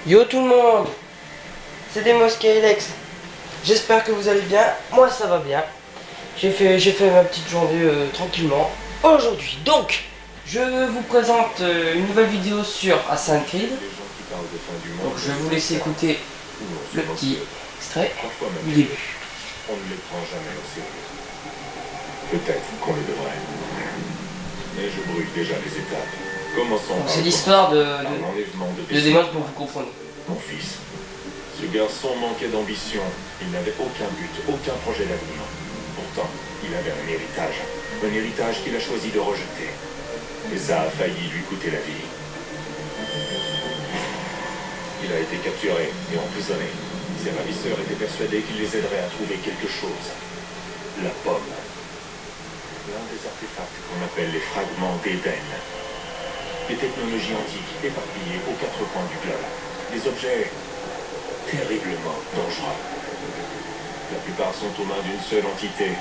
Yo tout le monde, c'est Demos Skylex. J'espère que vous allez bien. Moi ça va bien. J'ai fait ma petite journée tranquillement aujourd'hui. Donc, je vous présente une nouvelle vidéo sur Assassin's Creed. Donc je vais vous laisser écouter le petit extrait du début. On ne les prend jamais au sérieux. Peut-être qu'on le devrait. Mais je brûle déjà les étapes. Commençons par C'est l'histoire de Desmond pour vous comprendre. Mon fils. Ce garçon manquait d'ambition. Il n'avait aucun but, aucun projet d'avenir. Pourtant, il avait un héritage. Un héritage qu'il a choisi de rejeter. Et ça a failli lui coûter la vie. Il a été capturé et emprisonné. Ses ravisseurs étaient persuadés qu'il les aiderait à trouver quelque chose. La pomme. L'un des artefacts qu'on appelle les fragments d'Éden. Des technologies antiques éparpillées aux quatre coins du globe. Des objets terriblement dangereux. La plupart sont aux mains d'une seule entité,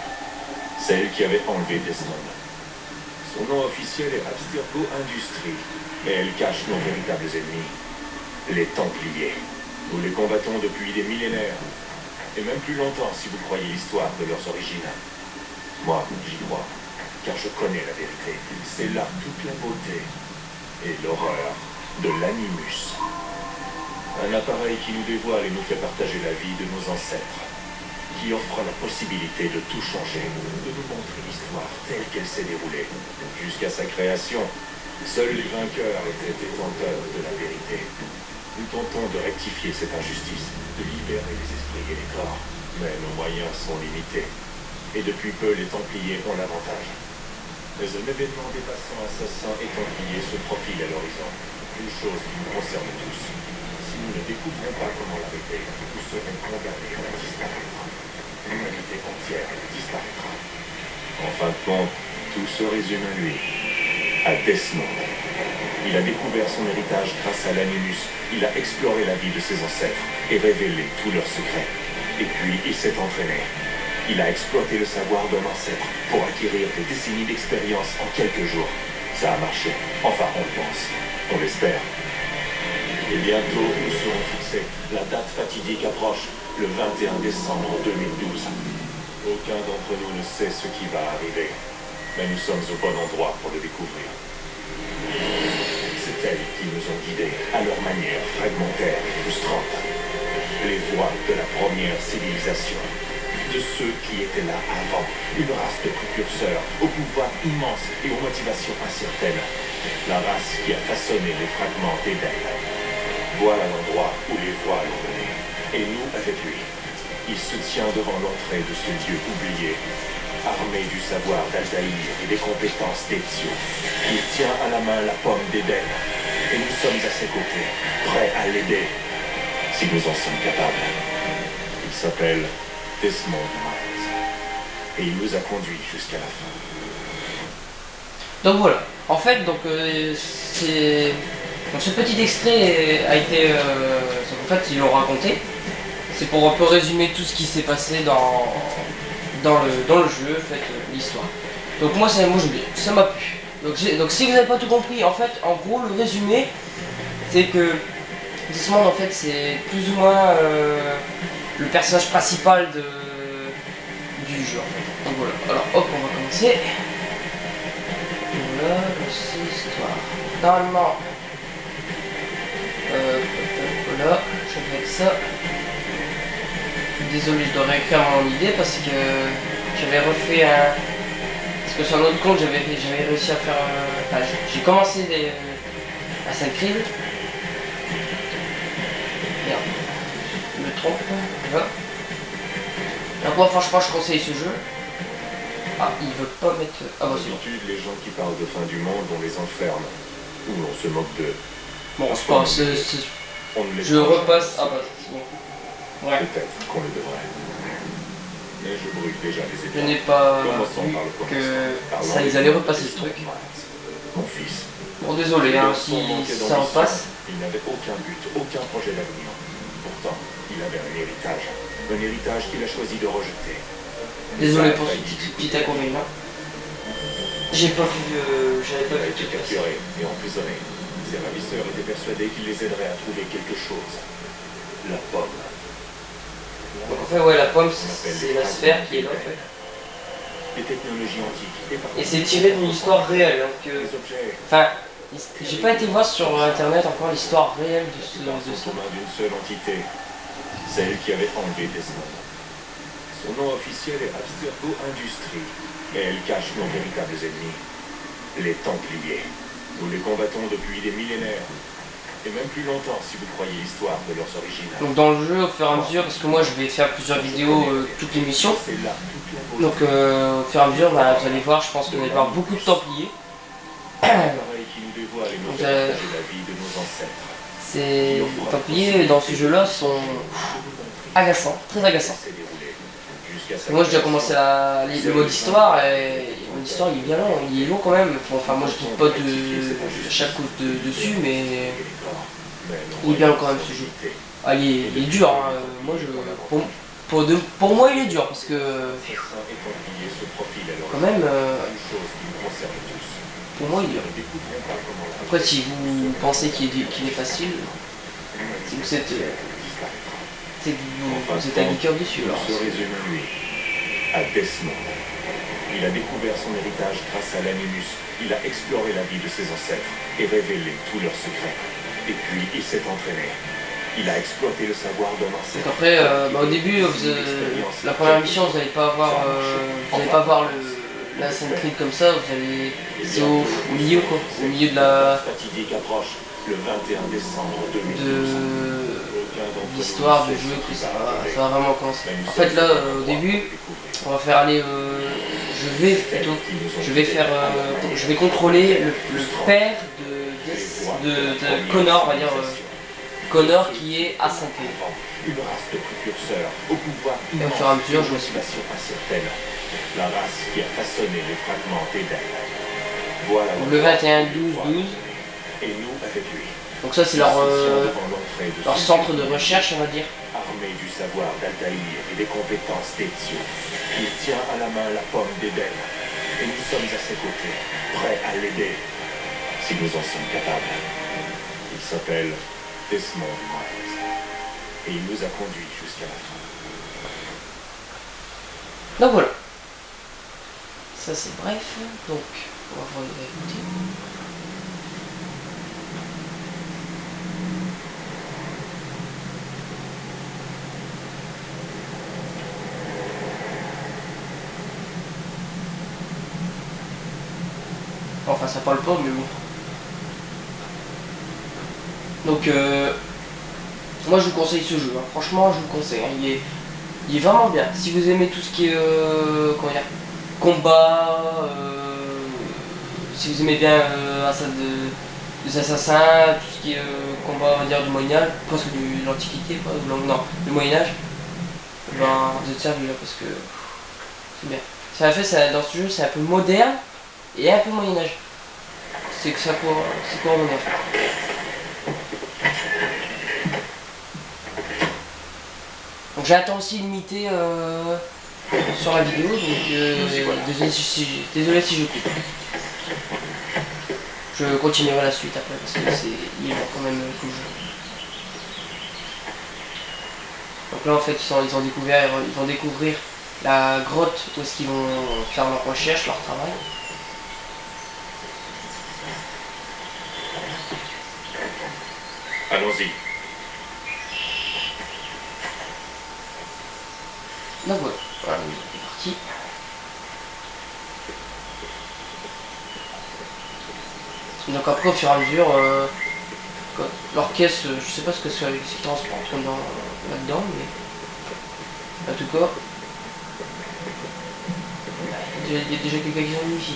celle qui avait enlevé Desmond. Son nom officiel est Abstergo Industries, mais elle cache nos véritables ennemis, les Templiers. Nous les combattons depuis des millénaires, et même plus longtemps si vous croyez l'histoire de leurs origines. Moi, j'y crois, car je connais la vérité. C'est là toute la beauté et l'horreur de l'Animus. Un appareil qui nous dévoile et nous fait partager la vie de nos ancêtres, qui offre la possibilité de tout changer, de nous montrer l'histoire telle qu'elle s'est déroulée. Jusqu'à sa création, seuls les vainqueurs étaient détenteurs de la vérité. Nous tentons de rectifier cette injustice, de libérer les esprits et les corps, mais nos moyens sont limités. Et depuis peu, les Templiers ont l'avantage. Mais un événement dépassant assassins et Templiers se profile à l'horizon. Une chose qui nous concerne tous. Si nous ne découvrons pas comment l'arrêter, nous serons condamnés à disparaître. L'humanité entière disparaîtra. En fin de compte, tout se résume à lui, à Desmond. Il a découvert son héritage grâce à l'Animus. Il a exploré la vie de ses ancêtres et révélé tous leurs secrets. Et puis, il s'est entraîné. Il a exploité le savoir d'un ancêtre pour acquérir des décennies d'expérience en quelques jours. Ça a marché. Enfin, on le pense. On l'espère. Et bientôt, nous serons fixés. La date fatidique approche, le 21 décembre 2012. Aucun d'entre nous ne sait ce qui va arriver. Mais nous sommes au bon endroit pour le découvrir. C'est elles qui nous ont guidés, à leur manière fragmentaire et frustrante. Les voies de la première civilisation. De ceux qui étaient là avant, une race de précurseurs, au pouvoir immense et aux motivations incertaines. La race qui a façonné les fragments d'Éden. Voilà l'endroit où les voix l'ont mené. Et nous avec lui. Il se tient devant l'entrée de ce dieu oublié, armé du savoir d'Altaïr et des compétences d'Ezio. Il tient à la main la pomme d'Éden. Et nous sommes à ses côtés, prêts à l'aider, si nous en sommes capables. Il s'appelle Desmond Miles. Et il nous a conduits jusqu'à la fin. Donc voilà, en fait, ce petit extrait a été, en fait, ils l'ont raconté. C'est pour un peu résumer tout ce qui s'est passé dans le jeu, en fait, l'histoire. Donc moi, ça m'a plu. Donc si vous n'avez pas tout compris, en fait, en gros, le résumé, c'est que Desmond, en fait, c'est plus ou moins le personnage principal du jeu. En fait. Donc voilà. Alors hop, on va commencer. Voilà, c'est l'histoire. Normalement, voilà, je vais avec ça. Désolé, je dois réécrire mon idée parce que j'avais refait un. Parce que sur un autre compte, j'avais réussi à faire. Enfin, j'ai commencé Assassin's Creed. Merde, je me trompe. Voilà. Donc moi, franchement, je conseille ce jeu. Ah, il veut pas mettre. Ah bah c'est bon. D'habitude, les gens qui parlent de fin du monde, on les enferme. Ou on se moque d'eux. Bon, c'est pas. On ne les Je prend repasse. jamais. Ah bah c'est bon. Ouais. Peut-être qu'on le devrait. Mais je brûle déjà les étapes. Je n'ai pas Commençons vu par le que commencement. ça, ils allaient repasser ce truc. Mon fils. Bon, désolé, hein, si ça repasse. Il n'avait aucun but, aucun projet d'avenir. Pourtant, il avait un héritage. Un héritage qu'il a choisi de rejeter. Désolé pour ce petit inconvénient. J'ai pas vu. J'avais Il pas a vu été tout passer. capturé et emprisonné. Ses ravisseurs étaient persuadés qu'il les aiderait à trouver quelque chose. La pomme. Donc en fait, ouais, la pomme, On appelle c'est les la sphère qui est là, en fragments fait. des technologies antiques. Et c'est tiré d'une histoire réelle, donc... Les objets Enfin, j'ai pas été voir sur internet encore l'histoire réelle de dans de son ça. commun d'une seule entité, celle qui avait enlevé Desmond. Son nom officiel est Abstergo Industries, mais elle cache nos véritables ennemis, les Templiers. Nous les combattons depuis des millénaires, et même plus longtemps si vous croyez l'histoire de leurs origines. Donc dans le jeu, au fur et à mesure, parce que moi je vais faire plusieurs vidéos toutes les missions, C'est là toute la beauté. donc au fur et à mesure, bah, vous allez voir, je pense que vous allez voir beaucoup de Templiers. L'appareil qui nous dévoile et nous Donc, fait partager la vie de nos ancêtres. les Templiers dans ce jeu-là sont agaçants, très agaçants. s'est déroulé jusqu'à Parce sa que moi j'ai déjà création. commencé le mode histoire et le mode histoire il est bien long, il est long quand même. Bon, enfin moi je dis pas de chaque coup dessus, mais il est bien long quand même ce jeu. Ah, il est dur, hein. Moi pour moi il est dur parce que quand même pour moi il est dur. Après si vous pensez qu'il est facile, c'est que vous êtes un geeker dessus alors. Se résume lui, à Desmond. Il a découvert son héritage grâce à l'Animus. Il a exploré la vie de ses ancêtres et révélé tous leurs secrets. Et puis il s'est entraîné. Il a exploité le savoir d'un ancêtre. Donc après, au début, la première mission, vous n'allez pas avoir, l'Assassin's Creed comme ça. C'est au milieu quoi, au milieu de fatidique approche le 21 décembre 2012. de l'histoire du jeu que ça va vraiment commencer. En fait là, au début, on va faire aller, je vais contrôler le père de Connor, on va dire. Connor qui est à 5 Une race de précurseurs au pouvoir et au fur et à mesure je me suis passion incertaine. La race qui a façonné les fragments d'Eden. Voilà le 21-12-12. Et nous avec lui. Donc ça c'est leur centre de recherche on va dire. Armé du savoir d'Altaïr et des compétences d'Ezio, il tient à la main la pomme d'Eden. Et nous sommes à ses côtés, prêts à l'aider, si nous en sommes capables. Il s'appelle Desmond Miles. Et il nous a conduits jusqu'à la fin. Donc voilà. Ça c'est bref. Donc on va voir écouter. Enfin ça parle pas mais bon. Donc moi je vous conseille ce jeu, hein. Franchement je vous le conseille, hein. Il est vraiment bien. Si vous aimez tout ce qui est comment dire, combat, si vous aimez bien des assassins, tout ce qui est combat on va dire du Moyen-Âge, presque de l'Antiquité, non, du Moyen-Âge, ben vous êtes servi là parce que c'est bien. Ça fait dans ce jeu c'est un peu moderne et un peu Moyen-Âge. C'est que ça c'est quoi on en fait. Donc j'ai un temps aussi limité sur la vidéo, donc désolé si je coupe. Je continuerai la suite après parce que il est long quand même tout le jeu. Donc là en fait ils vont découvrir la grotte où est-ce qu'ils vont faire leur recherche, leur travail. Allons-y. Donc voilà, c'est parti. Donc après au fur et à mesure, l'orchestre, je sais pas ce que c'est avec ces transports là-dedans, mais en tout cas, il y a déjà quelqu'un qui est venu ici.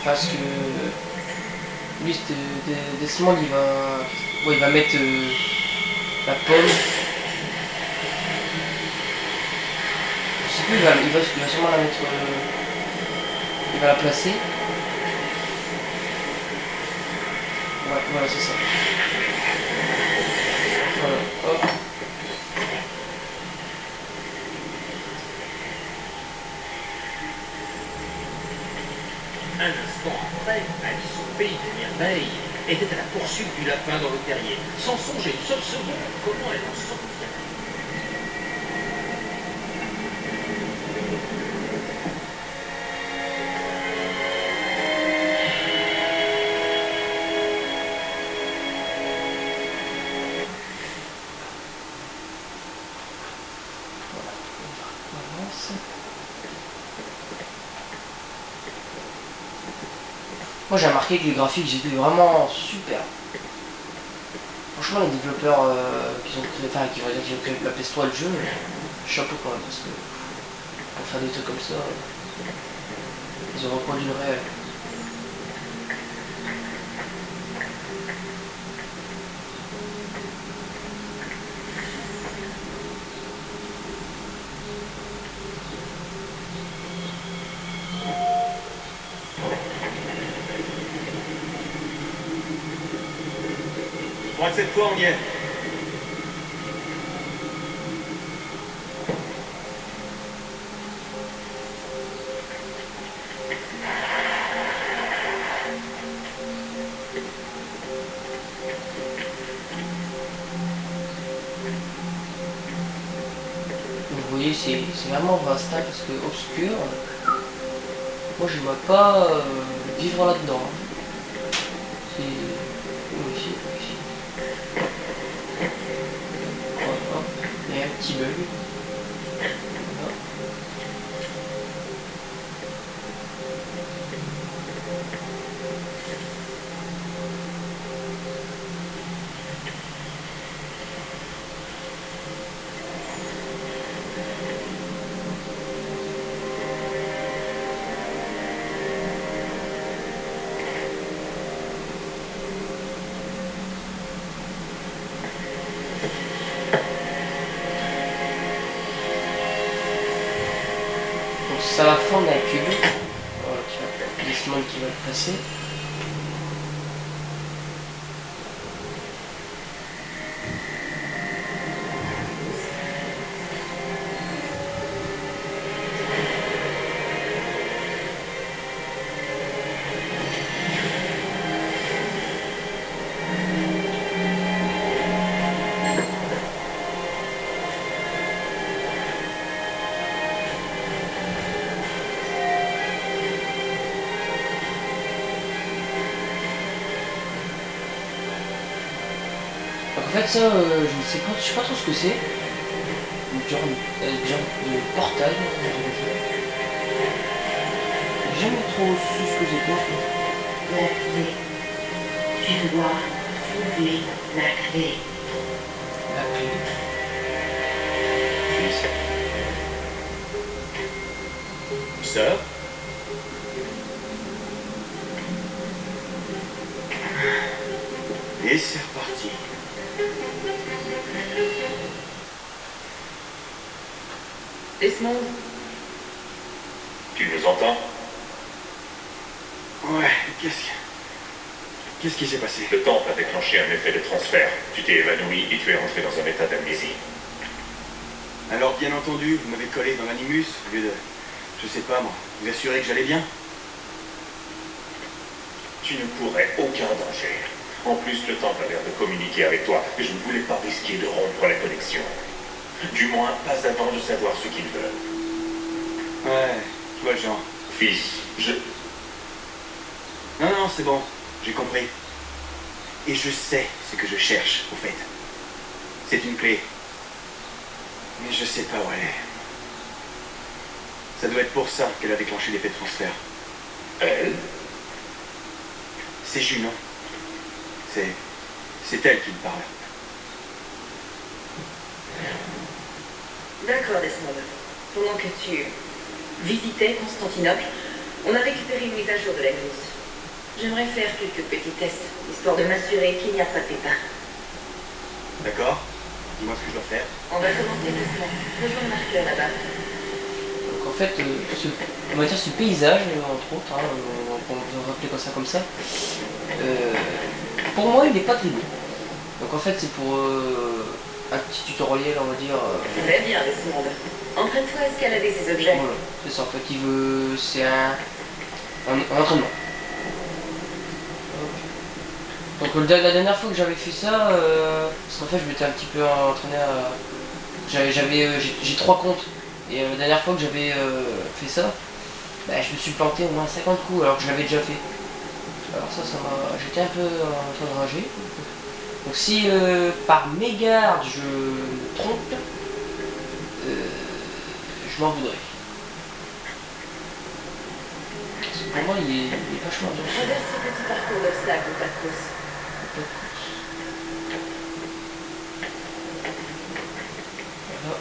Parce que lui, Desmond, il va mettre la pomme. Je sais plus, il va sûrement la mettre. Il va la placer. Ouais, voilà, c'est ça. Voilà, hop. Un instant après, Alice au pays des merveilles était à la poursuite du lapin dans le terrier, sans songer une seule seconde comment elle en sortirait. Moi j'ai remarqué que les graphiques étaient vraiment super. Franchement les développeurs qui ont créé, enfin qui ont créé la PS3 le jeu, chapeau quand même parce que pour faire des trucs comme ça, ils ont reproduit le réel. Je crois que cette fois on y est. Donc vous voyez c'est vraiment vaste hein, parce que obscur, moi je ne vois pas vivre là-dedans. C'est ici, ici. Hop, il y a un petit bug. Voilà. Donc ça va fondre un cube. Voilà, Desmond qui va le passer. Donc en fait ça, je sais pas trop ce que c'est. Genre de portail. J'ai jamais trop su ce que c'était. La clé. Tu dois trouver la clé. La clé. Sœur? Et c'est reparti. Desmond, Tu nous entends? Ouais, qu'est-ce qui s'est passé? Le temple a déclenché un effet de transfert. Tu t'es évanoui et tu es rentré dans un état d'amnésie. Alors, bien entendu, vous m'avez collé dans l'animus au lieu de, je sais pas moi, vous assurer que j'allais bien? Tu ne courrais aucun danger. En plus, le temple a l'air de communiquer avec toi et je ne voulais pas risquer de rompre la connexion. Du moins, pas avant de savoir ce qu'il veut. Ouais, je vois le genre. Fils, Non, c'est bon, j'ai compris. Et je sais ce que je cherche, au fait. C'est une clé. Mais je sais pas où elle est. Ça doit être pour ça qu'elle a déclenché l'effet de transfert. Elle? C'est Junon. C'est elle qui me parle. d'accord Desmond. Pendant que tu visitais Constantinople, on a récupéré une mise à jour de la news. J'aimerais faire quelques petits tests, histoire de m'assurer qu'il n'y a pas de pépins. D'accord? Dis-moi ce que je dois faire. On va commencer doucement. Rejoins le marqueur là-bas. Donc en fait, on va dire ce paysage, entre autres, hein, on peut rappeler comme ça, pour moi il n'est pas terrible. Donc en fait c'est pour un petit tutoriel, on va dire. Très bien Desmond. Entraîne-toi à escalader ces objets. Voilà, c'est ça en fait, c'est un entraînement. Donc la dernière fois que j'avais fait ça, parce qu'en fait je m'étais un petit peu entraîné à... J'ai 3 comptes. Et la dernière fois que j'avais fait ça, bah, je me suis planté au moins 50 coups alors que je l'avais déjà fait. Alors ça m'a... J'étais un peu enragé. Donc si par mégarde je me trompe, je m'en voudrais. Parce que pour moi il est vachement dur. Traverse ce petit parcours d'obstacles, pas de course. Voilà.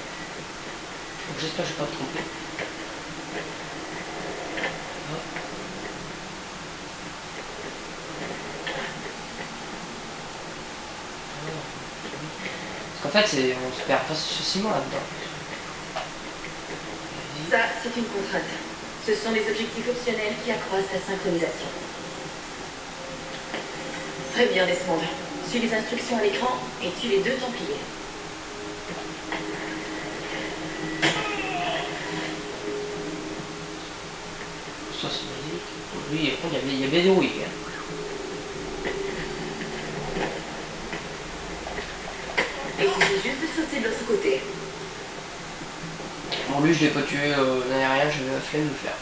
Donc j'espère que je vais pas me tromper. Voilà. Parce qu'en fait, on se perd facilement là-dedans. Ça, c'est une contrainte. Ce sont les objectifs optionnels qui accroissent ta synchronisation. Très bien, Desmond. Suis les instructions à l'écran et tue les 2 Templiers. Ça c'est magique. Lui, par contre, il y a bien des rouilles. Hein. Et il suffit juste de sauter de l'autre côté. Bon, lui, je l'ai pas tué l'année rien, j'avais la flemme de le faire.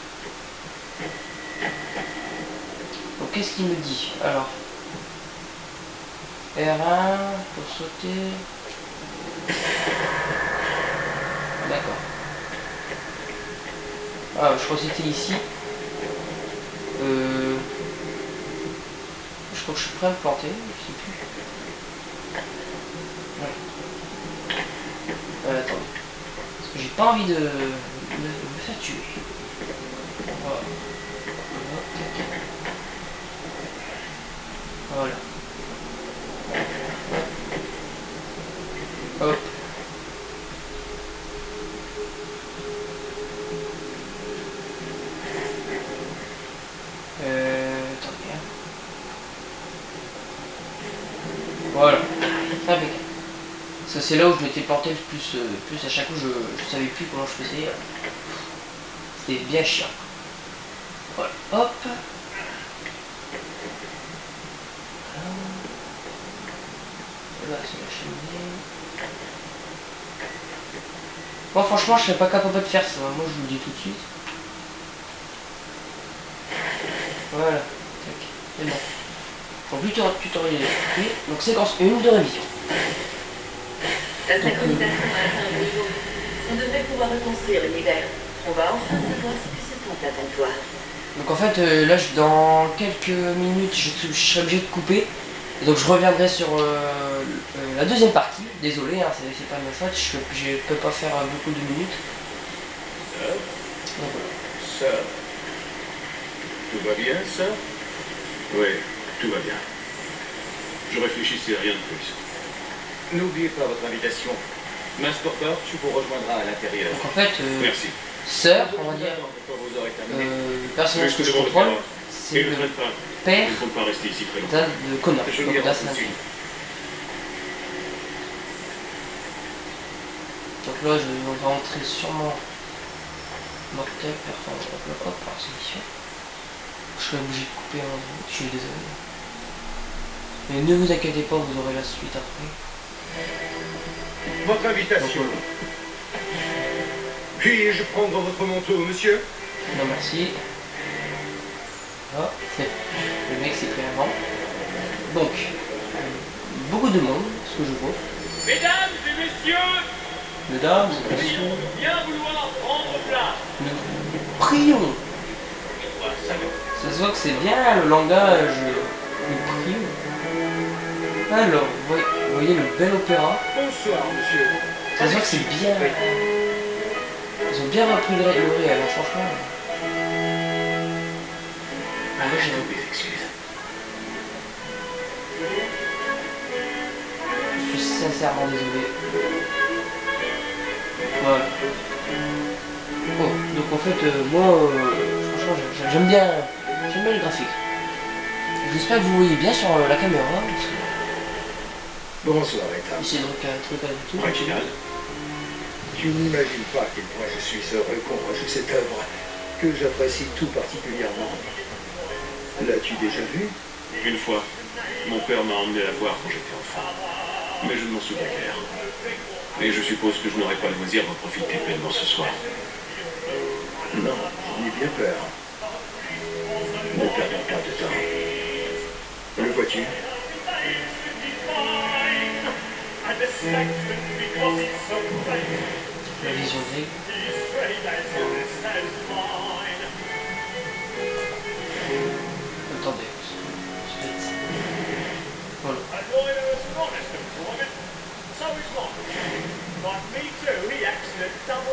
Donc, qu'est-ce qu'il me dit? Alors, R1 pour sauter. D'accord. Ah, je crois que c'était ici. Je crois que je suis prêt à me planter, je sais plus. Ouais. Attendez. Parce que j'ai pas envie de me faire tuer. Voilà. Voilà. Hop. Attendez. Hein. Voilà. Impeccable. Ça c'est là où je m'étais planté le plus à chaque coup, je savais plus comment je faisais. C'était bien chiant. Voilà. Hop. Là c'est la cheminée. Moi franchement je serais pas capable de faire ça, moi je vous le dis tout de suite. Voilà. C'est bon. Donc tutoriel. Donc séquence 1 de révision. Ta synchronisation a atteint un niveau. On devrait pouvoir reconstruire l'univers. On va enfin savoir ce que ce temple attend de toi. Donc en fait là dans quelques minutes je serai obligé de couper. Et donc je reviendrai sur la deuxième partie. Désolé, hein, c'est pas ma faute, je peux pas faire beaucoup de minutes. Donc voilà. Ça. Tout va bien, ça? Oui, tout va bien. Je réfléchissais à rien de plus. N'oubliez pas votre invitation. Mince Porter, tu vous rejoindras à l'intérieur. Donc en fait, Merci. sœur, on va dire, le personnage que je contrôle, c'est le père Il ne faut pas rester ici très longtemps. de Connor. Je Donc lui là, rends c'est tout de un- suite. Donc là, je vais rentrer sûrement mortel, performant. Hop, par mission. Je serai obligé de couper un bout, je suis désolé. Mais ne vous inquiétez pas, vous aurez la suite après. Votre Donc invitation. voilà. Puis-je prendre votre manteau, monsieur? Non merci. Ah, le mec s'est pris avant. Donc, beaucoup de monde, ce que je vois. Mesdames et messieurs, Mesdames, prions messieurs, de bien vouloir prendre place. nous prions. Ça se voit que c'est bien le langage. Nous prions. Alors, vous voyez le bel opéra. Bonsoir, monsieur. Ça se voit que c'est bien. Ils ont bien repris le réel, hein, franchement. Moi, j'ai mes excuses. Je suis sincèrement désolé. Voilà. Bon, donc en fait, moi, franchement, j'aime bien les graphiques. J'espère que vous voyez bien sur la caméra. Parce que Bonsoir, Ethan. ici, truc à tout. Reginald, tu n'imagines pas à quel point je suis heureux qu'on rejoue cette œuvre que j'apprécie tout particulièrement. L'as-tu déjà vu? Une fois. Mon père m'a emmené la voir quand j'étais enfant. Mais je ne m'en souviens guère. Et je suppose que je n'aurai pas le loisir d'en profiter pleinement ce soir. Non, j'en ai bien peur. Ne perdons pas de temps. Le vois-tu? La vision grise. Attendez. Je vais ça. Voilà.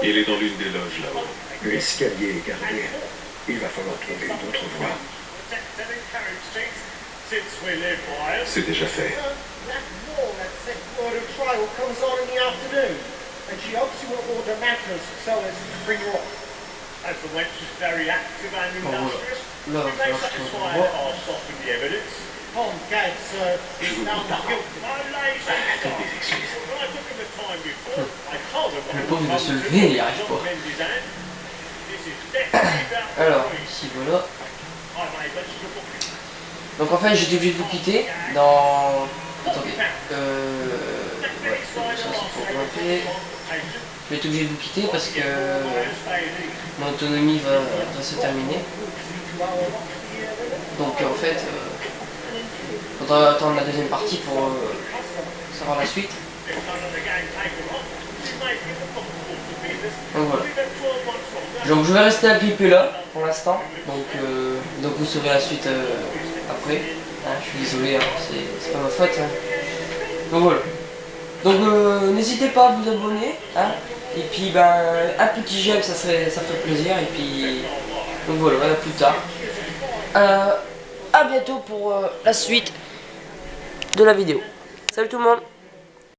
Il est dans l'une des loges là-haut. L'escalier est gardé. Il va falloir trouver une autre voie. C'est déjà fait. Bon, voilà. Là, il va falloir que je trouve une voie. Je vous demande pardon. Toutes mes excuses. Le pauvre il va se lever et il n'y arrive pas. Alors, ici voilà. Donc en fait j'étais obligé de vous quitter dans... Attendez. Ouais, ça c'est pour grimper. Je vais être obligé de vous quitter parce que mon autonomie va se terminer. Donc en fait, faudra attendre la deuxième partie pour savoir la suite. Donc voilà. Donc je vais rester agrippé là pour l'instant. Donc vous saurez la suite après. Hein, je suis désolé, hein, c'est pas ma faute. Hein. Donc voilà. Donc n'hésitez pas à vous abonner. Hein. Et puis ben un petit j'aime ça ferait plaisir. Et puis donc voilà, à plus tard. À bientôt pour la suite de la vidéo. Salut tout le monde.